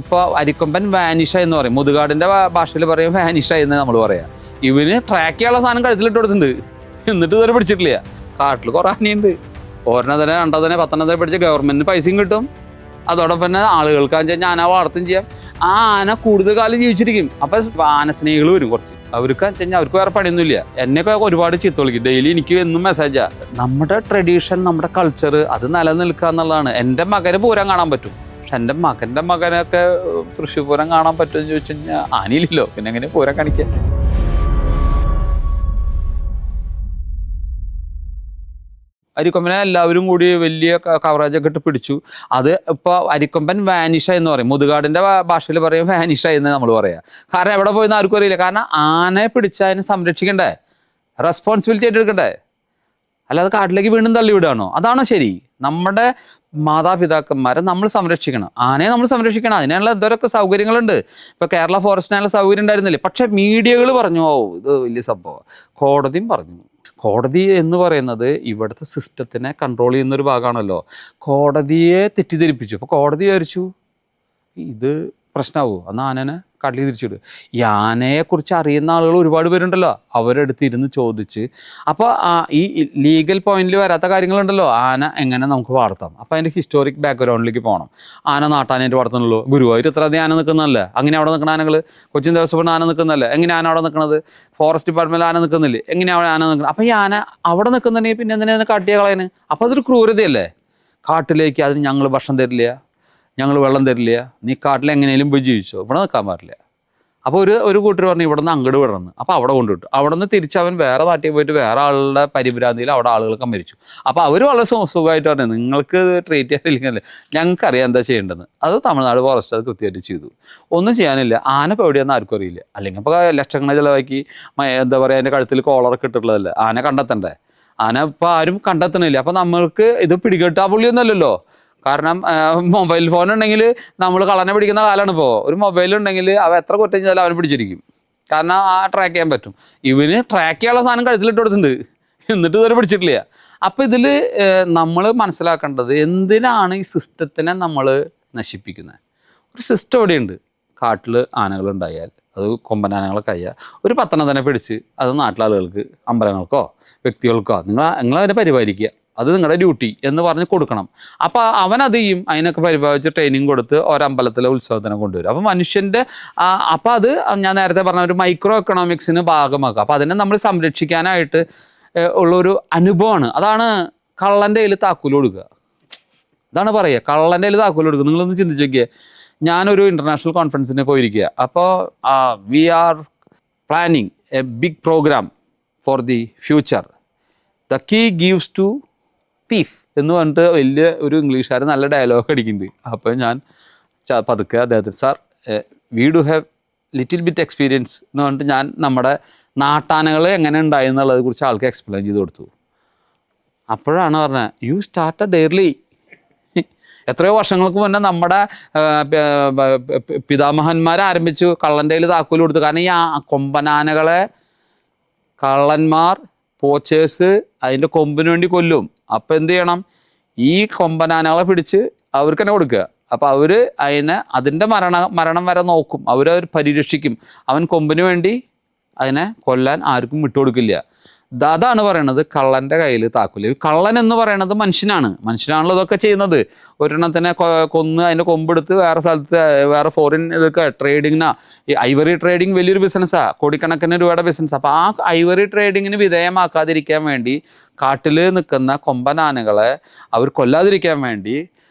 ഇപ്പോൾ അരിക്കൊമ്പൻ വാനിഷ എന്ന് പറയും, മുതുകാടിൻ്റെ ഭാഷയിൽ പറയും വാനിഷ എന്ന് നമ്മൾ പറയാം. ഇവന് ട്രാക്ക് ചെയ്യാനുള്ള സാധനം കഴുത്തിലിട്ട് കൊടുത്തിട്ടുണ്ട്, എന്നിട്ട് ഇതുവരെ പിടിച്ചിട്ടില്ല. കാട്ടിൽ കുറേ ആനയുണ്ട്, ഒരെണ്ണത്തിനെ രണ്ടതിനെ പത്തെണ്ണത്തിനെ പിടിച്ച് ഗവൺമെൻറ്റിന് പൈസയും കിട്ടും. അതോടൊപ്പം തന്നെ ആളുകൾക്ക് ആന വളർത്തും ചെയ്യാം. ആ ആന കൂടുതൽ കാലം ജീവിച്ചിരിക്കും. അപ്പം ആനസ്നേഹികൾ വരും കുറച്ച്, അവർക്ക് വെച്ചാൽ അവർക്ക് വേറെ പണിയൊന്നുമില്ല. എന്നെയൊക്കെ ഒരുപാട് ചീത്ത വിളിക്കും, ഡെയിലി എനിക്ക് എന്നും മെസ്സേജാണ്. നമ്മുടെ ട്രഡീഷൻ, നമ്മുടെ കൾച്ചർ അത് നിലനിൽക്കുക എന്നുള്ളതാണ്. എൻ്റെ മകന് പൂരം കാണാൻ പറ്റും, പക്ഷെ എൻ്റെ മകൻ്റെ മകനൊക്കെ തൃശ്ശൂർ പൂരം കാണാൻ പറ്റുമെന്ന് ചോദിച്ചു കഴിഞ്ഞാൽ ആനയില്ലല്ലോ, പിന്നെ എങ്ങനെ പൂരം കാണിക്കാൻ? അരിക്കൊമ്പനെ എല്ലാവരും കൂടി വലിയ കവറേജൊക്കെ ഇട്ട് പിടിച്ചു. അത് ഇപ്പോൾ അരിക്കൊമ്പൻ വാനിഷ എന്ന് പറയും, മുതുകാടിൻ്റെ ഭാഷയിൽ പറയും വാനിഷ എന്ന് നമ്മൾ പറയാം. കാരണം എവിടെ പോയെന്ന് ആർക്കും അറിയില്ല. കാരണം ആനയെ പിടിച്ച് അതിനെ സംരക്ഷിക്കണ്ടേ, റെസ്പോൺസിബിലിറ്റി ആയിട്ട് എടുക്കണ്ടേ, അല്ലാതെ കാട്ടിലേക്ക് വീണ്ടും തള്ളിവിടുകയാണോ? അതാണോ ശരി? നമ്മുടെ മാതാപിതാക്കന്മാരെ നമ്മൾ സംരക്ഷിക്കണം, ആനയെ നമ്മൾ സംരക്ഷിക്കണം. അതിനുള്ള എന്തോരൊക്കെ സൗകര്യങ്ങളുണ്ട്. ഇപ്പോൾ കേരള ഫോറസ്റ്റിനുള്ള സൗകര്യം ഉണ്ടായിരുന്നില്ലേ, പക്ഷെ മീഡിയകൾ പറഞ്ഞു ഓ ഇത് വലിയ സംഭവം. കോടതിയും പറഞ്ഞു. കോടതി എന്ന് പറയുന്നത് ഇവിടുത്തെ സിസ്റ്റത്തിനെ കൺട്രോൾ ചെയ്യുന്നൊരു ഭാഗമാണല്ലോ. കോടതിയെ തെറ്റിദ്ധരിപ്പിച്ചു. അപ്പോൾ കോടതി വിചാരിച്ചു ഇത് പ്രശ്നമാവുമോ, അന്ന് ആനനെ കാട്ടിൽ തിരിച്ചിടുക. ഈ ആനയെക്കുറിച്ച് അറിയുന്ന ആളുകൾ ഒരുപാട് പേരുണ്ടല്ലോ, അവരെടുത്ത് ഇരുന്ന് ചോദിച്ച്. അപ്പോൾ ഈ ലീഗൽ പോയിന്റിൽ വരാത്ത കാര്യങ്ങളുണ്ടല്ലോ, ആന എങ്ങനെ നമുക്ക് വളർത്താം. അപ്പോൾ അതിൻ്റെ ഹിസ്റ്റോറിക് ബാക്ക്ഗ്രൗണ്ടിലേക്ക് പോകണം. ആന നാട്ടാനായിട്ട് വളർത്തുന്നുള്ളൂ, ഗുരുവായൂർ ഇത്ര അധികം ആന നിൽക്കുന്നതല്ലേ, അങ്ങനെ അവിടെ നിൽക്കുന്ന ആനകൾ. കൊച്ചിൻ ദേവസ്വം ആന നിൽക്കുന്നതല്ലേ, എങ്ങനെ ആന അവിടെ നിൽക്കുന്നത്? ഫോറസ്റ്റ് ഡിപ്പാർട്ട്മെൻറ്റിൽ ആന നിൽക്കുന്നില്ലേ, എങ്ങനെയാണ് ആന നിൽക്കുന്നത്? അപ്പോൾ ഈ ആന അവിടെ നിൽക്കുന്നുണ്ടെങ്കിൽ പിന്നെ എന്തിനാണ് കാട്ടിയ കളയാന്? അപ്പോൾ അതൊരു ക്രൂരതയല്ലേ. കാട്ടിലേക്ക് അതിന് ഞങ്ങൾ ഭക്ഷണം തരില്ല, ഞങ്ങൾ വെള്ളം തരില്ല, നീ കാട്ടിൽ എങ്ങനെയും പോയി ജീവിച്ചോ, ഇവിടെ നിൽക്കാൻ പാടില്ല. അപ്പോൾ ഒരു കൂട്ടർ പറഞ്ഞു ഇവിടെ നിന്ന് അങ്ങോട്ട് വിടണം. അപ്പോൾ അവിടെ കൊണ്ടുവിട്ടു. അവിടെ നിന്ന് തിരിച്ചവൻ വേറെ നാട്ടിൽ പോയിട്ട് വേറെ ആളുടെ പരിഭ്രാന്തിയിൽ അവിടെ ആളുകൾക്ക് മരിച്ചു. അപ്പോൾ അവർ വളരെ സുഖമായിട്ട് പറഞ്ഞു നിങ്ങൾക്ക് ട്രീറ്റ് ചെയ്യാനില്ലെങ്കിൽ ഞങ്ങൾക്കറിയാം എന്താ ചെയ്യേണ്ടതെന്ന്. അത് തമിഴ്നാട് ഫോറസ്റ്റ് അത് കൃത്യമായിട്ട് ചെയ്തു. ഒന്നും ചെയ്യാനില്ല. ആന ഇപ്പോൾ എവിടെയാണെന്ന് ആർക്കും അറിയില്ല. അല്ലെങ്കിൽ ഇപ്പോൾ ലക്ഷങ്ങൾ ചിലവാക്കി എന്താ പറയുക അതിൻ്റെ കഴുത്തിൽ കോളറൊക്കെ ഇട്ടിട്ടുള്ളതല്ലേ, ആന കണ്ടെത്തണ്ടേ. ആന ഇപ്പോൾ ആരും കണ്ടെത്തണില്ല. അപ്പോൾ നമ്മൾക്ക് ഇത് പിടികെട്ടാ പുള്ളിയൊന്നുമല്ലല്ലോ. കാരണം മൊബൈൽ ഫോൺ ഉണ്ടെങ്കിൽ നമ്മൾ കള്ളനെ പിടിക്കുന്ന കാലമാണ് ഇപ്പോൾ. ഒരു മൊബൈൽ ഉണ്ടെങ്കിൽ അവ എത്ര കുറ്റം ചെയ്താലും അവന് പിടിച്ചിരിക്കും. കാരണം ട്രാക്ക് ചെയ്യാൻ പറ്റും. ഇവന് ട്രാക്ക് ചെയ്യാനുള്ള സാധനം കഴുത്തിലിട്ട് കൊടുത്തിട്ടുണ്ട്, എന്നിട്ട് ഇതുവരെ പിടിച്ചിട്ടില്ല. അപ്പോൾ ഇതിൽ നമ്മൾ മനസ്സിലാക്കേണ്ടത് എന്തിനാണ് ഈ സിസ്റ്റത്തിനെ നമ്മൾ നശിപ്പിക്കുന്നത്? ഒരു സിസ്റ്റം ഇവിടെയുണ്ട്. കാട്ടിൽ ആനകളുണ്ടായാൽ അത് കൊമ്പനാനകളൊക്കെ ആയാൽ ഒരു 10 തന്നെ പിടിച്ച് അത് നാട്ടിലാളുകൾക്ക്, അമ്പലങ്ങൾക്കോ വ്യക്തികൾക്കോ നിങ്ങളതിനെ പരിപാലിക്കുക, അത് നിങ്ങളുടെ ഡ്യൂട്ടി എന്ന് പറഞ്ഞ് കൊടുക്കണം. അപ്പോൾ അവനത് ചെയ്യും. അതിനൊക്കെ പരിപാലിച്ച് ട്രെയിനിങ് കൊടുത്ത് ഒരമ്പലത്തിലെ ഉത്സവത്തിനെ കൊണ്ടുവരും. അപ്പോൾ മനുഷ്യൻ്റെ അപ്പോൾ അത് ഞാൻ നേരത്തെ പറഞ്ഞ ഒരു മൈക്രോ എക്കണോമിക്സിന് ഭാഗമാക്കുക. അപ്പോൾ അതിനെ നമ്മൾ സംരക്ഷിക്കാനായിട്ട് ഉള്ളൊരു അനുഭവമാണ്. അതാണ് കള്ളൻ്റെ കയ്യിൽ താക്കോൽ കൊടുക്കുക. ഇതാണ് പറയുക, കള്ളൻ്റെ കയ്യിൽ താക്കോൽ കൊടുക്കുക. നിങ്ങളൊന്ന് ചിന്തിച്ച് നോക്കിയേ. ഞാനൊരു ഇൻ്റർനാഷണൽ കോൺഫറൻസിന് പോയിരിക്കുക. അപ്പോൾ we are planning a big programme for the future. The key gives to thief എന്ന് പറഞ്ഞിട്ട് വലിയ ഒരു ഇംഗ്ലീഷുകാരൻ നല്ല ഡയലോഗ് അടിക്കുന്നുണ്ട്. അപ്പോൾ ഞാൻ പതുക്കെ അദ്ദേഹത്തിന് sir we do have little bit experience എന്ന് പറഞ്ഞിട്ട് ഞാൻ നമ്മുടെ നാട്ടാനകൾ എങ്ങനെ ഉണ്ടായി എന്നുള്ളതെ കുറിച്ച് ആൾക്ക് എക്സ്പ്ലെയിൻ ചെയ്ത് കൊടുത്തു. അപ്പോഴാണ് പറഞ്ഞത് യു സ്റ്റാർട്ടഡ് എയർലി. എത്രയോ വർഷങ്ങൾക്ക് മുന്നേ നമ്മുടെ പിതാമഹന്മാർ ആരംഭിച്ചു കള്ളൻ്റെ കയ്യിൽ താക്കോൽ കൊടുത്തു. കാരണം ഈ കൊമ്പനാനകളെ കള്ളന്മാർ പോച്ചേഴ്സ് അതിൻ്റെ കൊമ്പിന് വേണ്ടി കൊല്ലും. അപ്പം എന്ത് ചെയ്യണം? ഈ കൊമ്പനാനകളെ പിടിച്ച് അവർക്ക് തന്നെ കൊടുക്കുക. അപ്പോൾ അവർ അതിൻ്റെ മരണം വരെ നോക്കും, അവരവർ പരിരക്ഷിക്കും. അവൻ കൊമ്പിന് വേണ്ടി അതിനെ കൊല്ലാൻ ആർക്കും വിട്ടുകൊടുക്കില്ല. അതാണ് പറയണത് കള്ളൻ്റെ കയ്യിൽ താക്കോല്. കള്ളൻ എന്ന് പറയണത് മനുഷ്യനാണല്ലോ ഇതൊക്കെ ചെയ്യുന്നത്. ഒരെണ്ണത്തിനെ കൊന്ന് അതിൻ്റെ കൊമ്പെടുത്ത് വേറെ സ്ഥലത്ത് വേറെ ഫോറിൻ ഇതൊക്കെ ട്രേഡിങ്ങിനാ. ഈ ഐവറി ട്രേഡിങ് വലിയൊരു ബിസിനസ്സാണ്, കോടിക്കണക്കിന് രൂപയുടെ ബിസിനസ്. അപ്പോൾ ആ ഐവറി ട്രേഡിങ്ങിന് വിധേയമാക്കാതിരിക്കാൻ വേണ്ടി കാട്ടിൽ നിൽക്കുന്ന കൊമ്പനാനകളെ അവർ കൊല്ലാതിരിക്കാൻ വേണ്ടി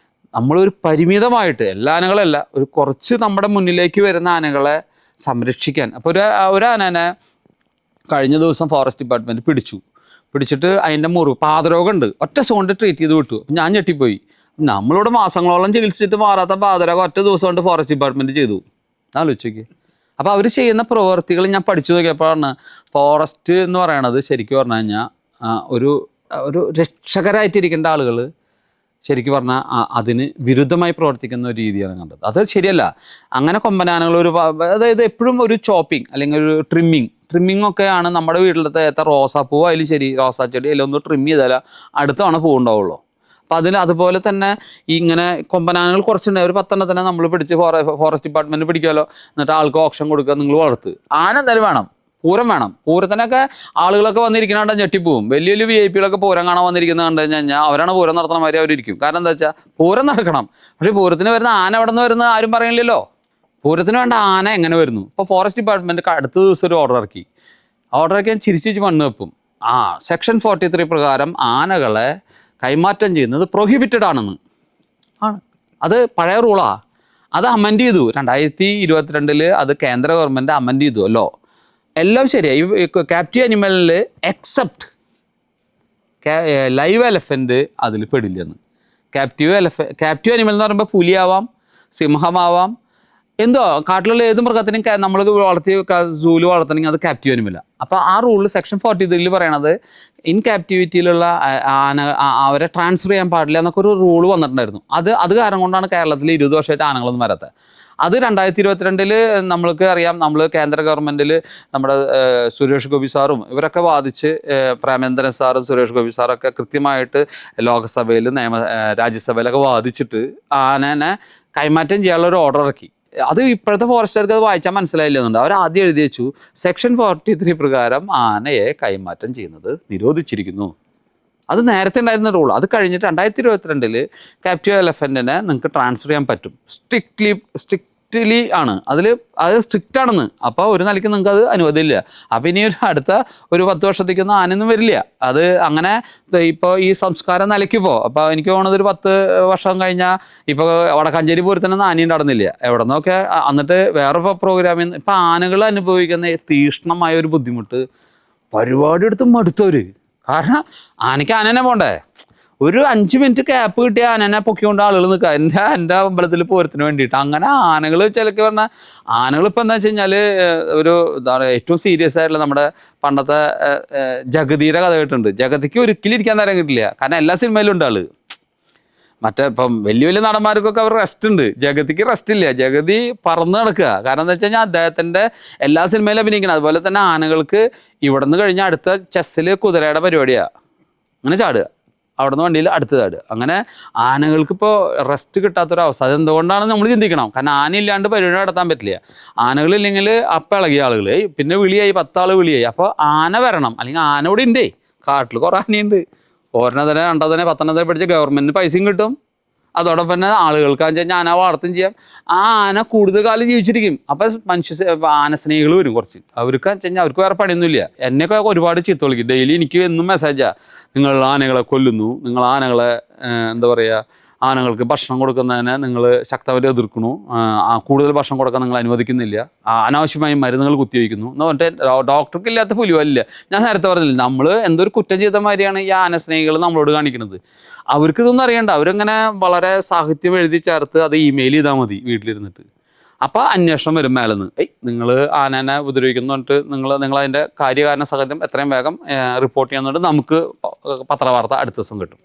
നമ്മളൊരു പരിമിതമായിട്ട്, എല്ലാ ആനകളല്ല, ഒരു കുറച്ച് നമ്മുടെ മുന്നിലേക്ക് വരുന്ന ആനകളെ സംരക്ഷിക്കാൻ. അപ്പോൾ ഒരു ആനനെ കഴിഞ്ഞ ദിവസം ഫോറസ്റ്റ് ഡിപ്പാർട്ട്മെൻറ്റ് പിടിച്ചിട്ട് അതിൻ്റെ പാതരോഗമുണ്ട്, ഒറ്റ ദിവസം കൊണ്ട് ട്രീറ്റ് ചെയ്ത് വിട്ടു. ഞാൻ ഞെട്ടിപ്പോയി. നമ്മളോട് മാസങ്ങളോളം ചികിത്സിച്ചിട്ട് മാറാത്ത പാതരോഗം ഒറ്റ ദിവസം കൊണ്ട് ഫോറസ്റ്റ് ഡിപ്പാർട്ട്മെൻറ്റ് ചെയ്തു. ആലോചിച്ചോക്കെ. അപ്പോൾ അവർ ചെയ്യുന്ന പ്രവൃത്തികൾ ഞാൻ പഠിച്ചു നോക്കിയപ്പോഴാണ് ഫോറസ്റ്റ് എന്ന് പറയണത് ശരിക്കും പറഞ്ഞു കഴിഞ്ഞാൽ ഒരു രക്ഷകരായിട്ടിരിക്കേണ്ട ആളുകൾ ശരിക്കും പറഞ്ഞാൽ അതിന് വിരുദ്ധമായി പ്രവർത്തിക്കുന്ന ഒരു രീതിയാണ് കണ്ടത്. അത് ശരിയല്ല. അങ്ങനെ കൊമ്പനാനകൾ അതായത് എപ്പോഴും ഒരു ചോപ്പിംഗ് അല്ലെങ്കിൽ ഒരു ട്രിമ്മിങ് ഒക്കെയാണ് നമ്മുടെ വീട്ടിലത്തെ റോസാപ്പൂവ് അതിൽ ശരി, റോസാ ചെടി അതിലൊന്ന് ട്രിം ചെയ്താൽ അടുത്ത തവണ പൂ ഉണ്ടാവുള്ളൂ. അപ്പം അതുപോലെ തന്നെ ഇങ്ങനെ കൊമ്പനാനകൾ കുറച്ചുണ്ട്, ഒരു 10 തന്നെ നമ്മൾ പിടിച്ച് ഫോറസ്റ്റ് ഡിപ്പാർട്ട്മെന്റ് പിടിക്കുമല്ലോ, എന്നിട്ട് ആൾക്ക് ഓപ്ഷൻ കൊടുക്കുക, നിങ്ങൾ വളർത്ത്. ആന എന്തായാലും വേണം, പൂരം വേണം. പൂരത്തിനൊക്കെ ആളുകളൊക്കെ വന്നിരിക്കണ ഞെട്ടിപ്പോവും. വലിയ വലിയ VIP പൂരം കാണാൻ വന്നിരിക്കുന്നത് കണ്ടു കഴിഞ്ഞാൽ അവരാണ് പൂരം നടത്തുന്ന മാതിരി അവരിയ്ക്കും. കാരണം എന്താ വെച്ചാൽ പൂരം നടക്കണം. പക്ഷെ പൂരത്തിന് വരുന്ന ആന എവിടെ നിന്ന് വരുന്ന ആരും പറയില്ലല്ലോ. പൂരത്തിന് വേണ്ട ആന എങ്ങനെ വരുന്നു? ഇപ്പോൾ ഫോറസ്റ്റ് ഡിപ്പാർട്ട്മെന്റ് അടുത്ത ദിവസം ഒരു ഓർഡർ ഇറക്കി. ഞാൻ ചിരിച്ച് മണ്ണ് വെപ്പും. സെക്ഷൻ 43 പ്രകാരം ആനകളെ കൈമാറ്റം ചെയ്യുന്നത് പ്രൊഹിബിറ്റഡ് ആണ്. അത് പഴയ റൂളാ. അത് അമെൻഡ് ചെയ്തു 2022 അത് കേന്ദ്ര ഗവൺമെന്റ് അമെൻഡ് ചെയ്തു അല്ലോ. എല്ലാം ശരിയായി. ക്യാപ്റ്റീവ് അനിമലിൽ എക്സെപ്റ്റ് ലൈവ് എലഫന്റ് അതിൽ പെടില്ലെന്ന്. ക്യാപ്റ്റീവ് അനിമൽ എന്ന് പറയുമ്പോൾ പുലിയാവാം, സിംഹമാവാം, എന്തോ കാട്ടിലുള്ള ഏത് മൃഗത്തിനും നമ്മൾ വളർത്തി സൂല് വളർത്തണമെങ്കിൽ അത് ക്യാപ്റ്റീവ് അനിമലാണ്. അപ്പോൾ ആ റൂളിൽ സെക്ഷൻ 43 പറയണത് ഇൻ ക്യാപ്റ്റിവിറ്റിയിലുള്ള ആന അവരെ ട്രാൻസ്ഫർ ചെയ്യാൻ പാടില്ല എന്നൊക്കെ ഒരു റൂള് വന്നിട്ടുണ്ടായിരുന്നു. അത് കാരണം കൊണ്ടാണ് കേരളത്തിൽ 20 വർഷമായിട്ട് ആനകളൊന്നും വരാത്തത്. അത് 2022 നമ്മൾക്ക് അറിയാം. നമ്മൾ കേന്ദ്ര ഗവൺമെന്റിൽ നമ്മുടെ സുരേഷ് ഗോപി സാറും ഇവരൊക്കെ വാദിച്ച്, പ്രേമേന്ദ്രൻ സാറും സുരേഷ് ഗോപി സാറൊക്കെ കൃത്യമായിട്ട് ലോകസഭയിൽ രാജ്യസഭയിലൊക്കെ വാദിച്ചിട്ട് ആനനെ കൈമാറ്റം ചെയ്യാനുള്ള ഒരു ഓർഡർ ഇറക്കി. അത് ഇപ്പോഴത്തെ ഫോറസ്റ്റുകാർക്ക് അത് വായിച്ചാൽ മനസ്സിലായില്ലെന്നുണ്ട്. അവർ ആദ്യം എഴുതി വെച്ചു സെക്ഷൻ 43 പ്രകാരം ആനയെ കൈമാറ്റം ചെയ്യുന്നത് നിരോധിച്ചിരിക്കുന്നു. അത് നേരത്തെ ഉണ്ടായിരുന്ന റൂൾ. അത് കഴിഞ്ഞിട്ട് 2022 ക്യാപ്റ്റീവ് എലഫന്റിനെ നിങ്ങൾക്ക് ട്രാൻസ്ഫർ ചെയ്യാൻ പറ്റും. സ്ട്രിക്റ്റ്ലി ആണ് അത് സ്ട്രിക്റ്റ് ആണെന്ന്. അപ്പോൾ ഒരു നിലയ്ക്ക് നിങ്ങൾക്ക് അത് അനുവദില്ല. അപ്പോൾ ഇനി അടുത്ത ഒരു 10 വർഷത്തേക്കൊന്നും ആനയൊന്നും വരില്ല. അത് അങ്ങനെ ഇപ്പോൾ ഈ സംസ്കാരം നിലയ്ക്ക് അപ്പോൾ എനിക്ക് തോന്നുന്നത് ഒരു 10 വർഷം കഴിഞ്ഞാൽ ഇപ്പോൾ വടക്കാഞ്ചേരി പൂരത്തിനൊന്നും ആനയും നടന്നില്ല. എവിടെ നിന്നൊക്കെ എന്നിട്ട് വേറെ പ്രോഗ്രാമിൽ ഇപ്പം ആനകൾ അനുഭവിക്കുന്ന തീക്ഷ്ണമായ ഒരു ബുദ്ധിമുട്ട് പരിപാടി എടുത്ത് മടുത്തവര്. കാരണം ആനയ്ക്ക് ആനനെ പോണ്ടേ. ഒരു 5 മിനിറ്റ് ക്യാപ്പ് കിട്ടിയ ആനനെ പൊക്കിക്കൊണ്ട് ആളുകൾ നിൽക്കുക എൻ്റെ അമ്പലത്തിൽ പൂരത്തിന് വേണ്ടിയിട്ട്. അങ്ങനെ ആനകൾ ചിലക്ക് പറഞ്ഞാൽ ആനകൾ ഇപ്പം എന്താ വെച്ച് കഴിഞ്ഞാൽ ഒരു എന്താ പറയുക, ഏറ്റവും സീരിയസ് ആയിട്ടുള്ള നമ്മുടെ പണ്ടത്തെ ജഗതിയുടെ കഥ കേട്ടിട്ടുണ്ട്. ജഗതിക്ക് ഒരിക്കലും ഇരിക്കാൻ നേരം കിട്ടില്ല. കാരണം എല്ലാ സിനിമയിലും ഉണ്ട് ആള്. ഇപ്പം വലിയ വലിയ നടന്മാർക്കൊക്കെ അവർ റെസ്റ്റ് ഉണ്ട്, ജഗതിക്ക് റെസ്റ്റ് ഇല്ല. ജഗതി പറന്ന് നടക്കുക. കാരണം എന്താ വെച്ച് കഴിഞ്ഞാൽ അദ്ദേഹത്തിൻ്റെ എല്ലാ സിനിമയിലും അഭിനയിക്കണം. അതുപോലെ തന്നെ ആനകൾക്ക് ഇവിടെ നിന്ന് കഴിഞ്ഞാൽ അടുത്ത ചെസ്സിൽ കുതിരയുടെ പരിപാടിയാണ്. അങ്ങനെ ചാടുക, അവിടെ നിന്ന് വണ്ടിയിൽ അടുത്ത് ചാടുക. അങ്ങനെ ആനകൾക്ക് ഇപ്പോൾ റെസ്റ്റ് കിട്ടാത്തൊരവസ്ഥ. അതെന്തുകൊണ്ടാണ് നമ്മൾ ചിന്തിക്കണം. കാരണം ആനയില്ലാണ്ട് പരിപാടി നടത്താൻ പറ്റില്ല. ആനകളില്ലെങ്കിൽ അപ്പം ഇളകിയ ആളുകൾ, പിന്നെ വിളിയായി 10 ആൾ വിളിയായി. അപ്പോൾ ആന വരണം, അല്ലെങ്കിൽ ആന ഇവിടെ ഉണ്ടേ. കാട്ടിൽ കുറേ ആനയുണ്ട്. ഒരെണ്ണം തന്നെ 2 തന്നെ 10 തന്നെ പഠിച്ച ഗവൺമെന്റിന് പൈസയും കിട്ടും. അതോടൊപ്പം തന്നെ ആളുകൾക്ക് വെച്ചാൽ ആന വളർത്തും ചെയ്യാം. ആ ആന കൂടുതൽ കാലം ജീവിച്ചിരിക്കും. അപ്പം ആന സ്നേഹികൾ വരും കുറച്ച്. അവർക്ക് വെച്ച് കഴിഞ്ഞാൽ അവർക്ക് വേറെ പണിയൊന്നുമില്ല. എന്നെയൊക്കെ ഒരുപാട് ചീത്ത വിളിക്കും. ഡെയിലി എനിക്ക് എന്നും മെസ്സേജാ, നിങ്ങൾ ആനകളെ കൊല്ലുന്നു, നിങ്ങൾ ആനകളെ എന്താ പറയുക, ആനകൾക്ക് ഭക്ഷണം കൊടുക്കുന്നതിനെ നിങ്ങൾ ശക്തമായിട്ട് എതിർക്കണു, കൂടുതൽ ഭക്ഷണം കൊടുക്കാൻ നിങ്ങൾ അനുവദിക്കുന്നില്ല, അനാവശ്യമായി മരുന്നുകൾ കുത്തിവയ്ക്കുന്നു എന്ന് പറഞ്ഞിട്ട് ഡോക്ടർക്ക് ഇല്ലാത്ത പുലിവല്ല. ഞാൻ നേരത്തെ പറഞ്ഞില്ല, നമ്മൾ എന്തൊരു കുറ്റം ചെയ്ത മാതിരിയാണ് ഈ ആനസ്നേഹികൾ നമ്മളോട് കാണിക്കുന്നത്. അവർക്ക് ഇതൊന്നും അറിയണ്ട. അവരങ്ങനെ വളരെ സാഹിത്യം എഴുതി ചേർത്ത് അത് ഇമെയിൽ ചെയ്താൽ മതി വീട്ടിലിരുന്നിട്ട്. അപ്പോൾ അന്വേഷണം വരും മേലെന്ന്. നിങ്ങൾ ആനനെ ഉപദ്രവിക്കുന്നു പറഞ്ഞിട്ട് നിങ്ങൾ അതിൻ്റെ കാര്യകാരണ സഹിതം എത്രയും വേഗം റിപ്പോർട്ട് ചെയ്യുന്നുണ്ട്, നമുക്ക് പത്രവാർത്ത അടുത്ത ദിവസം കിട്ടും.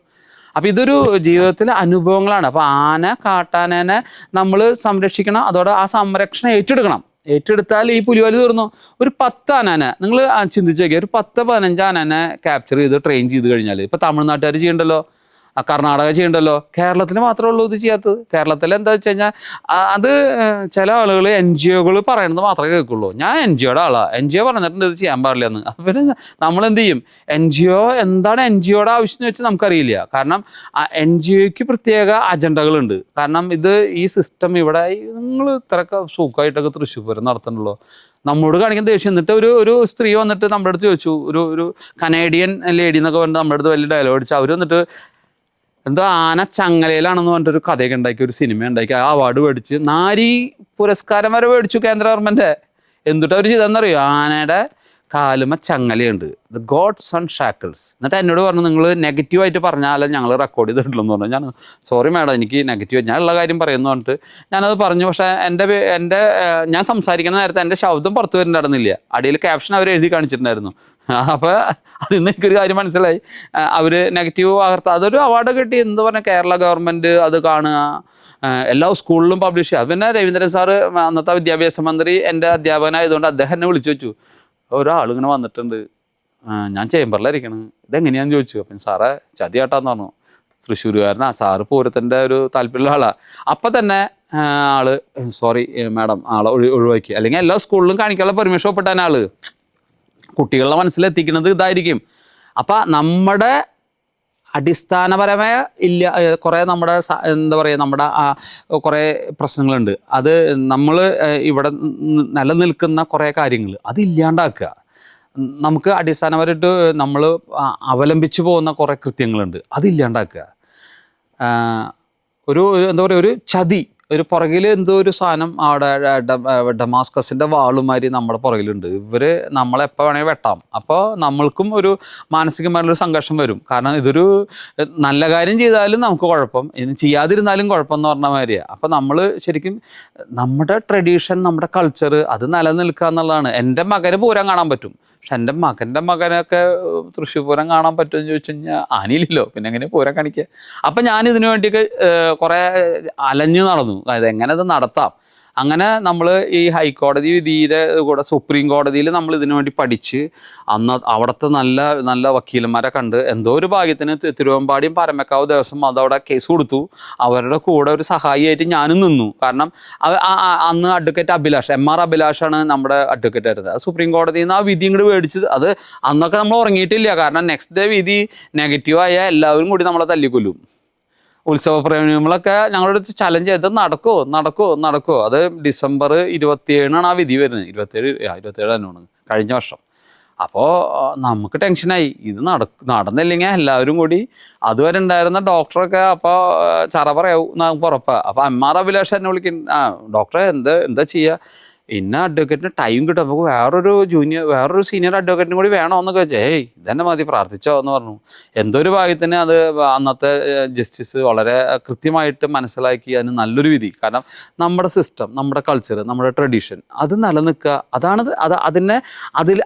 അപ്പം ഇതൊരു ജീവിതത്തിലെ അനുഭവങ്ങളാണ്. അപ്പോൾ കാട്ടാനേനെ നമ്മൾ സംരക്ഷിക്കണം. അതോടെ ആ സംരക്ഷണം ഏറ്റെടുത്താൽ ഈ പുലിവാലി തീർന്നു. ഒരു 10 ആനനെ നിങ്ങൾ ചിന്തിച്ച് നോക്കിയാൽ, ഒരു 10-15 ആനനെ ക്യാപ്ചർ ചെയ്ത് ട്രെയിൻ ചെയ്ത് കഴിഞ്ഞാൽ, ഇപ്പോൾ തമിഴ്നാട്ടുകാർ ചെയ്യണ്ടല്ലോ, കർണാടക ചെയ്യണ്ടല്ലോ, കേരളത്തിൽ മാത്രമേ ഉള്ളൂ ഇത് ചെയ്യാത്തത്. കേരളത്തിൽ എന്താ വെച്ച് കഴിഞ്ഞാൽ അത് ചില ആളുകൾ NGOകൾ പറയുന്നത് മാത്രമേ കേൾക്കുള്ളൂ. ഞാൻ NGOയുടെ ആളാണ്, NGO പറഞ്ഞിട്ടുണ്ട് ഇത് ചെയ്യാൻ പാടില്ല എന്ന്. അപ്പം പിന്നെ നമ്മളെന്ത് ചെയ്യും? എന്താണ് NGOയുടെ ആവശ്യം എന്ന് വെച്ചാൽ നമുക്കറിയില്ല. കാരണം NGOയ്ക്ക് പ്രത്യേക അജണ്ടകളുണ്ട്. കാരണം ഈ സിസ്റ്റം ഇവിടെ നിങ്ങൾ ഇത്രയൊക്കെ സുഖമായിട്ടൊക്കെ തൃശ്ശൂർ പൂരം നടത്തണല്ലോ, നമ്മോട് കാണിക്കുന്ന ദേഷ്യം. എന്നിട്ട് ഒരു സ്ത്രീ വന്നിട്ട് നമ്മുടെ അടുത്ത് ചോദിച്ചു, ഒരു കനേഡിയൻ ലേഡി എന്നൊക്കെ പറഞ്ഞിട്ട് നമ്മുടെ അടുത്ത് വലിയ ഡയലോഗ് അടിച്ചു. അവർ വന്നിട്ട് എന്തോ ആന ചങ്ങലയിലാണെന്ന് പറഞ്ഞിട്ടൊരു കഥയൊക്കെ ഉണ്ടാക്കി, ഒരു സിനിമ ഉണ്ടാക്കി, ആ അവാർഡ് മേടിച്ച് നാരി പുരസ്കാരം വരെ മേടിച്ചു കേന്ദ്ര ഗവൺമെന്റ്. എന്നിട്ട് അവർ ചെയ്തെന്നറിയോ, ആനയുടെ കാലുമ ചങ്ങലയുണ്ട്, ദ ഗോഡ്സ് ഓൺ ഷാക്കിൾസ്. എന്നിട്ട് എന്നോട് പറഞ്ഞു, നിങ്ങൾ നെഗറ്റീവായിട്ട് പറഞ്ഞാൽ ഞങ്ങൾ റെക്കോർഡ് ചെയ്തിട്ടില്ലെന്ന് പറഞ്ഞു. ഞാൻ സോറി മാഡം, എനിക്ക് നെഗറ്റീവ്, ഞാൻ ഉള്ള കാര്യം പറയുന്നു പറഞ്ഞിട്ട് ഞാനത് പറഞ്ഞു. പക്ഷേ ഞാൻ സംസാരിക്കുന്ന നേരത്തെ എൻ്റെ ശബ്ദം പുറത്തു വരുന്നുണ്ടായിരുന്നില്ല. അടിയിൽ ക്യാപ്ഷൻ അവർ എഴുതി കാണിച്ചിട്ടുണ്ടായിരുന്നു. അപ്പോൾ അതിൽ നിന്ന് എനിക്കൊരു കാര്യം മനസ്സിലായി, അവർ നെഗറ്റീവ് അതൊരു അവാർഡ് കിട്ടി. എന്ത് പറഞ്ഞാൽ കേരള ഗവൺമെൻറ് അത് കാണുക, എല്ലാ സ്കൂളിലും പബ്ലിഷ് ചെയ്യുക. പിന്നെ രവീന്ദ്രൻ സാറ് അന്നത്തെ വിദ്യാഭ്യാസ മന്ത്രി എൻ്റെ അധ്യാപകനായതുകൊണ്ട് അദ്ദേഹം എന്നെ വിളിച്ചു വെച്ചു, ഒരാളിങ്ങനെ വന്നിട്ടുണ്ട്, ഞാൻ ചേംബറിലായിരിക്കണം, ഇതെങ്ങനെയാണെന്ന് ചോദിച്ചു. അപ്പം സാറേ ചതിയാട്ടാന്ന് പറഞ്ഞു. തൃശ്ശൂരുകാരനാ, സാറ് പൂരത്തിൻ്റെ ഒരു താല്പര്യമുള്ള ആളാണ്. അപ്പം തന്നെ ആള് സോറി മാഡം ആളെ ഒഴിവാക്കി. അല്ലെങ്കിൽ എല്ലാ സ്കൂളിലും കാണിക്കാനുള്ള പെർമിഷൻ ഒപ്പിട്ടാൻ ആള് കുട്ടികളുടെ മനസ്സിലെത്തിക്കുന്നത് ഇതായിരിക്കും. അപ്പം നമ്മുടെ അടിസ്ഥാനപരമായ കുറേ നമ്മുടെ എന്താ പറയുക, നമ്മുടെ കുറേ പ്രശ്നങ്ങളുണ്ട്. അത് നമ്മൾ ഇവിടെ നിലനിൽക്കുന്ന കുറേ കാര്യങ്ങൾ അതില്ലാണ്ടാക്കുക. നമുക്ക് അടിസ്ഥാനപരമായിട്ട് നമ്മൾ അവലംബിച്ചു പോകുന്ന കുറേ കൃത്യങ്ങളുണ്ട്, അതില്ലാണ്ടാക്കുക. ഒരു എന്താ പറയുക, ഒരു ചതി, ഒരു പുറകിൽ എന്തോ ഒരു സാധനം അവിടെ ഡമാസ്കസിൻ്റെ വാളുമാതിരി നമ്മുടെ പുറകിലുണ്ട്. ഇവർ നമ്മളെപ്പോൾ വേണമെങ്കിൽ വെട്ടാം. അപ്പോൾ നമ്മൾക്കും ഒരു മാനസികമായിട്ടുള്ളൊരു സംഘർഷം വരും. കാരണം ഇതൊരു നല്ല കാര്യം ചെയ്താലും നമുക്ക് കുഴപ്പം, ഇനി ചെയ്യാതിരുന്നാലും കുഴപ്പം എന്ന് പറഞ്ഞ മാതിരിയാണ്. അപ്പോൾ നമ്മൾ ശരിക്കും നമ്മുടെ ട്രഡീഷൻ, നമ്മുടെ കൾച്ചർ അത് നിലനിൽക്കുക എന്നുള്ളതാണ്. എൻ്റെ മകന് പൂരം കാണാൻ പറ്റും, പക്ഷെ എൻ്റെ മകനൊക്കെ തൃശ്ശൂർ പൂരം കാണാൻ പറ്റുമെന്ന് ചോദിച്ചു കഴിഞ്ഞാൽ ആനിയില്ലല്ലോ, പിന്നെ എങ്ങനെ പൂരം കാണിക്കുക? അപ്പം ഞാനിതിനു വേണ്ടിയൊക്കെ കുറേ അലഞ്ഞു നടന്നു, അതെങ്ങനെ ഇത് നടത്താം. അങ്ങനെ നമ്മൾ ഈ ഹൈക്കോടതി വിധിയുടെ കൂടെ സുപ്രീം കോടതിയിൽ നമ്മൾ ഇതിനു വേണ്ടി പഠിച്ച് അവിടുത്തെ നല്ല നല്ല വക്കീലന്മാരെ കണ്ട് എന്തോ ഒരു ഭാഗ്യത്തിന് തിരുവമ്പാടിയും പരമക്കാവ് ദേവസ്വം അതവിടെ കേസ് കൊടുത്തു. അവരുടെ കൂടെ ഒരു സഹായിയായിട്ട് ഞാനും നിന്നു. കാരണം അന്ന് അഡ്വക്കേറ്റ് അഭിലാഷ്, MR അഭിലാഷാണ് നമ്മുടെ അഡ്വക്കേറ്റ് ആയിരുന്നത്. സുപ്രീം കോടതിയിൽ നിന്ന് ആ വിധി ഇങ്ങോട്ട് മേടിച്ചത്, അത് അന്നൊക്കെ നമ്മൾ ഉറങ്ങിയിട്ടില്ല. കാരണം നെക്സ്റ്റ് ഡേ വിധി നെഗറ്റീവായ എല്ലാവരും കൂടി നമ്മളെ തല്ലിക്കൊല്ലും. ഉത്സവ പ്രേമികളൊക്കെ ഞങ്ങളുടെ അടുത്ത് ചലഞ്ച് ചെയ്ത് നടക്കുമോ. അത് ഡിസംബർ 27 ആ വിധി വരുന്നത്. 27 തന്നെയാണ് കഴിഞ്ഞ വർഷം. അപ്പോൾ നമുക്ക് ടെൻഷനായി, ഇത് നടന്നില്ലെങ്കിൽ എല്ലാവരും കൂടി അതുവരെ ഉണ്ടായിരുന്ന ഡോക്ടറൊക്കെ അപ്പോൾ ചറ പറയാവും നമുക്ക് ഉറപ്പാണ്. അപ്പോൾ MR അഭിലാഷ് എന്നെ വിളിക്കും, ഡോക്ടറെ എന്താ ചെയ്യുക, ഇന്ന അഡ്വക്കേറ്റിന് ടൈം കിട്ടും, നമുക്ക് വേറൊരു സീനിയർ അഡ്വക്കേറ്റിനും കൂടി വേണമെന്നൊക്കെ വെച്ചാൽ ഇതന്നെ മതി, പ്രാർത്ഥിച്ചോ എന്ന് പറഞ്ഞു. എന്തോ ഒരു ഭാഗ്യത്തിന് അത് അന്നത്തെ ജസ്റ്റിസ് വളരെ കൃത്യമായിട്ട് മനസ്സിലാക്കി അതിന് നല്ലൊരു വിധി. കാരണം നമ്മുടെ സിസ്റ്റം, നമ്മുടെ കൾച്ചർ, നമ്മുടെ ട്രഡീഷൻ അത് നിലനിൽക്കുക, അതാണ്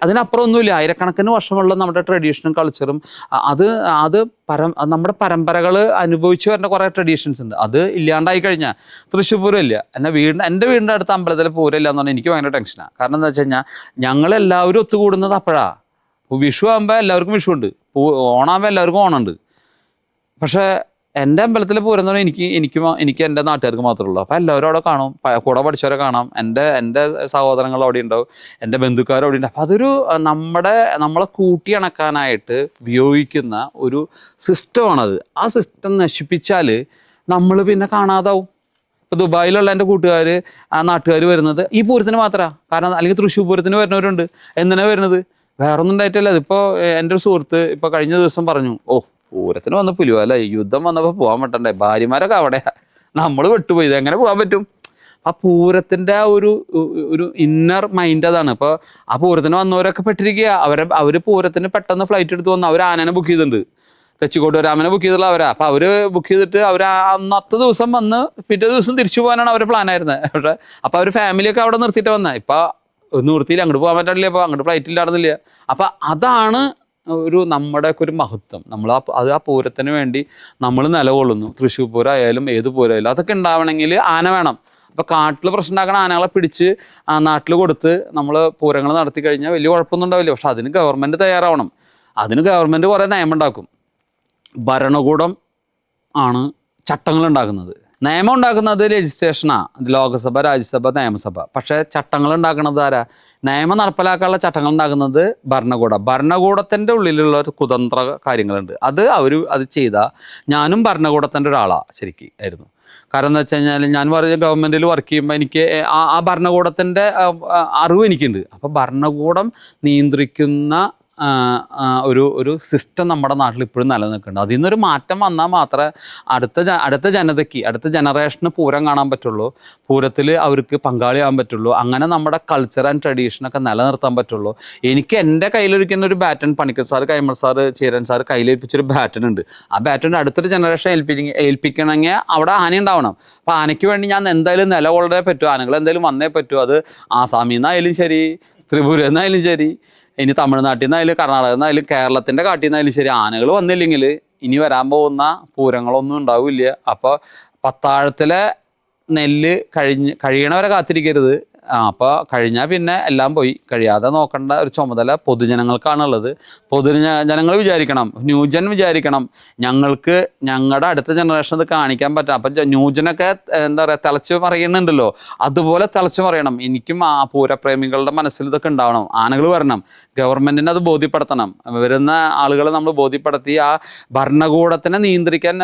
അതിനപ്പുറം ഒന്നുമില്ല. ആയിരക്കണക്കിന് വർഷമുള്ള നമ്മുടെ ട്രഡീഷനും കൾച്ചറും അത് നമ്മുടെ പരമ്പരകൾ അനുഭവിച്ചു വരുന്ന കുറേ ട്രഡീഷൻസ് ഉണ്ട്. അത് ഇല്ലാണ്ടായി കഴിഞ്ഞാൽ തൃശ്ശൂർ പൂരം ഇല്ല. എൻ്റെ വീടിൻ്റെ അടുത്ത അമ്പലത്തിൽ പൂരം ഇല്ല എന്ന് പറഞ്ഞാൽ എനിക്ക് ഭയങ്കര ടെൻഷനാണ്. കാരണം എന്താ വെച്ച് കഴിഞ്ഞാൽ ഞങ്ങളെല്ലാവരും ഒത്തുകൂടുന്നത് അപ്പോഴാണ്. വിഷു ആകുമ്പോൾ എല്ലാവർക്കും വിഷു ഉണ്ട്, ഓണാകുമ്പോൾ എല്ലാവർക്കും ഓണമുണ്ട്. പക്ഷേ എൻ്റെ അമ്പലത്തിൽ പൂരം എന്ന് പറഞ്ഞാൽ എനിക്ക് എൻ്റെ നാട്ടുകാർക്ക് മാത്രമേ ഉള്ളൂ. അപ്പോൾ എല്ലാവരും അവിടെ കാണും, കൂടെ പഠിച്ചവരെ കാണാം, എൻ്റെ സഹോദരങ്ങൾ അവിടെ ഉണ്ടാവും, എൻ്റെ ബന്ധുക്കാർ അവിടെ ഉണ്ട്. അപ്പോൾ അതൊരു നമ്മളെ കൂട്ടിയിണക്കാനായിട്ട് ഉപയോഗിക്കുന്ന ഒരു സിസ്റ്റമാണത്. ആ സിസ്റ്റം നശിപ്പിച്ചാൽ നമ്മൾ പിന്നെ കാണാതാവും. ഇപ്പോൾ ദുബായിലുള്ള എൻ്റെ കൂട്ടുകാർ, നാട്ടുകാർ വരുന്നത് ഈ പൂരത്തിന് മാത്രമാണ്. കാരണം അല്ലെങ്കിൽ തൃശ്ശൂർ പൂരത്തിന് വരുന്നവരുണ്ട്. എന്തിനാണ് വരുന്നത്? വേറൊന്നും ഉണ്ടായിട്ടല്ല. ഇതിപ്പോൾ എൻ്റെ ഒരു സുഹൃത്ത് ഇപ്പോൾ കഴിഞ്ഞ ദിവസം പറഞ്ഞു, പൂരത്തിന് വന്ന പുലിവാല, യുദ്ധം വന്നപ്പോൾ പോകാൻ പറ്റണ്ടേ, ഭാര്യമാരൊക്കെ അവിടെ, നമ്മൾ വിട്ടുപോയി, ഇതെങ്ങനെ പോകാൻ പറ്റും? ആ പൂരത്തിൻ്റെ ആ ഒരു ഇന്നർ മൈൻഡ് അതാണ്. ഇപ്പോൾ ആ പൂരത്തിന് വന്നവരൊക്കെ പെട്ടിരിക്കുക. അവർ പൂരത്തിന് പെട്ടെന്ന് ഫ്ലൈറ്റ് എടുത്ത് വന്ന് അവർ ആനനെ ബുക്ക് ചെയ്തിട്ടുണ്ട്, തെച്ചിക്കോട്ട് രാമനെ ബുക്ക് ചെയ്തിട്ടുള്ള അവരാ. അപ്പോൾ അവർ ബുക്ക് ചെയ്തിട്ട് അവർ അന്നത്തെ ദിവസം വന്ന് പിറ്റേ ദിവസം തിരിച്ചു പോകാനാണ് അവരുടെ പ്ലാനായിരുന്നത്. പക്ഷേ അപ്പോൾ അവർ ഫാമിലിയൊക്കെ അവിടെ നിർത്തിയിട്ട് വന്നത്. ഇപ്പോൾ നിർത്തിയില്ല, അങ്ങോട്ട് പോകാൻ പറ്റില്ല, ഇപ്പോൾ അങ്ങോട്ട് ഫ്ലൈറ്റ് ഇല്ലായിരുന്നില്ല. അപ്പം അതാണ് നമ്മുടെയൊക്കെ ഒരു മഹത്വം. നമ്മൾ ആ പൂരത്തിന് വേണ്ടി നമ്മൾ നിലകൊള്ളുന്നു. തൃശ്ശൂർ പൂരം ആയാലും ഏത് പൂരം ആയാലും അതൊക്കെ ഉണ്ടാവണമെങ്കിൽ ആന വേണം. അപ്പോൾ കാട്ടിൽ പ്രശ്നം ഉണ്ടാക്കണ ആനകളെ പിടിച്ച് നാട്ടിൽ കൊടുത്ത് നമ്മൾ പൂരങ്ങൾ നടത്തി കഴിഞ്ഞാൽ വലിയ കുഴപ്പമൊന്നും ഉണ്ടാവില്ല. പക്ഷെ അതിന് ഗവൺമെൻറ് തയ്യാറാവണം. അതിന് ഗവൺമെൻറ് കുറേ നിയമം ഉണ്ടാക്കും. ഭരണകൂടം ആണ് ചട്ടങ്ങൾ ഉണ്ടാക്കുന്നത്. നിയമം ഉണ്ടാക്കുന്നത് ലെജിസ്ട്രേഷനാണ്, ലോകസഭ, രാജ്യസഭ, നിയമസഭ. പക്ഷേ ചട്ടങ്ങൾ ഉണ്ടാക്കുന്നത് ആരാ? നിയമം നടപ്പിലാക്കാനുള്ള ചട്ടങ്ങൾ ഉണ്ടാക്കുന്നത് ഭരണകൂടത്തിൻ്റെ ഉള്ളിലുള്ള ഒരു കുതന്ത്ര കാര്യങ്ങളുണ്ട്. അത് ചെയ്താൽ ഞാനും ഭരണകൂടത്തിൻ്റെ ഒരാളാണ് ശരിക്കും ആയിരുന്നു. കാരണം എന്താ വെച്ച് കഴിഞ്ഞാൽ ഞാൻ ഗവൺമെൻറ്റിൽ വർക്ക് ചെയ്യുമ്പോൾ എനിക്ക് ആ ഭരണകൂടത്തിൻ്റെ അറിവ് എനിക്കുണ്ട്. അപ്പോൾ ഭരണകൂടം നിയന്ത്രിക്കുന്ന ഒരു സിസ്റ്റം നമ്മുടെ നാട്ടിൽ ഇപ്പോഴും നിലനിൽക്കുന്നുണ്ട്. അതിൽ നിന്നൊരു മാറ്റം വന്നാൽ മാത്രമേ അടുത്ത ജനതയ്ക്ക്, അടുത്ത ജനറേഷന് പൂരം കാണാൻ പറ്റുള്ളൂ, പൂരത്തിൽ അവർക്ക് പങ്കാളിയാകാൻ പറ്റുള്ളൂ. അങ്ങനെ നമ്മുടെ കൾച്ചർ ആൻഡ് ട്രഡീഷനൊക്കെ നിലനിർത്താൻ പറ്റുള്ളൂ. എനിക്ക് എൻ്റെ കയ്യിലിരിക്കുന്ന ഒരു baton, Panicker sir, Kaimal sir, Cheeran sir കയ്യിലേൽപ്പിച്ചൊരു ബാറ്റൺ ഉണ്ട്. ആ ബാറ്റൺ അടുത്തൊരു ജനറേഷൻ ഏൽപ്പിക്കണമെങ്കിൽ അവിടെ ആന ഉണ്ടാവണം. അപ്പോൾ ആനയ്ക്ക് വേണ്ടി ഞാൻ എന്തായാലും നിലകൊള്ളേ പറ്റൂ, ആനകൾ എന്തായാലും വന്നേ പറ്റൂ. അത് ആസാമിൽ നിന്നായാലും ശരി, ത്രിപുരയിൽ നിന്നായാലും ശരി, ഇനി തമിഴ്നാട്ടിൽ നിന്നായാലും കർണാടകയിൽ നിന്നായാലും കേരളത്തിൻ്റെ കാട്ടിൽ നിന്നായാലും ശരി, ആനകൾ വന്നില്ലെങ്കിൽ ഇനി വരാൻ പോകുന്ന പൂരങ്ങളൊന്നും ഉണ്ടാവില്ല. അപ്പോൾ പത്താഴത്തിലെ നെല്ല് കഴിയണവരെ കാത്തിരിക്കരുത്. അപ്പോൾ കഴിഞ്ഞാൽ പിന്നെ എല്ലാം പോയി. കഴിയാതെ നോക്കേണ്ട ഒരു ചുമതല പൊതുജനങ്ങൾക്കാണുള്ളത്. ജനങ്ങൾ വിചാരിക്കണം, ന്യൂജൻ വിചാരിക്കണം, ഞങ്ങൾക്ക് ഞങ്ങളുടെ അടുത്ത ജനറേഷൻ ഇത് കാണിക്കാൻ പറ്റാം. അപ്പം ന്യൂജനൊക്കെ എന്താ പറയുക തിളച്ച് പറയുന്നുണ്ടല്ലോ, അതുപോലെ തിളച്ച് പറയണം. എനിക്കും ആ പൂരപ്രേമികളുടെ മനസ്സിൽ ഇതൊക്കെ ഉണ്ടാവണം. ആനകൾ വരണം, ഗവൺമെൻറ്റിനെ അത് ബോധ്യപ്പെടുത്തണം. വരുന്ന ആളുകളെ നമ്മൾ ബോധ്യപ്പെടുത്തി ആ ഭരണകൂടത്തിനെ നിയന്ത്രിക്കാൻ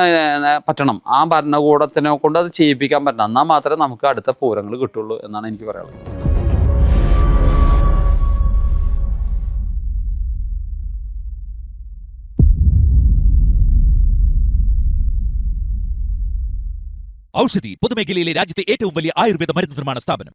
പറ്റണം. ആ ഭരണകൂടത്തിനെ കൊണ്ട് അത് ചെയ്യിപ്പിക്കാൻ പറ്റണം. എന്നാൽ മാത്രമേ നമുക്ക് അടുത്ത പൂരങ്ങൾ കിട്ടുള്ളൂ എന്നാണ് എനിക്ക് പറയാനുള്ളത്. ഔഷധി പൊതുമേഖലയിലെ രാജ്യത്തെ ഏറ്റവും വലിയ ആയുർവേദ മരുന്ന് നിർമ്മാണ സ്ഥാപനം.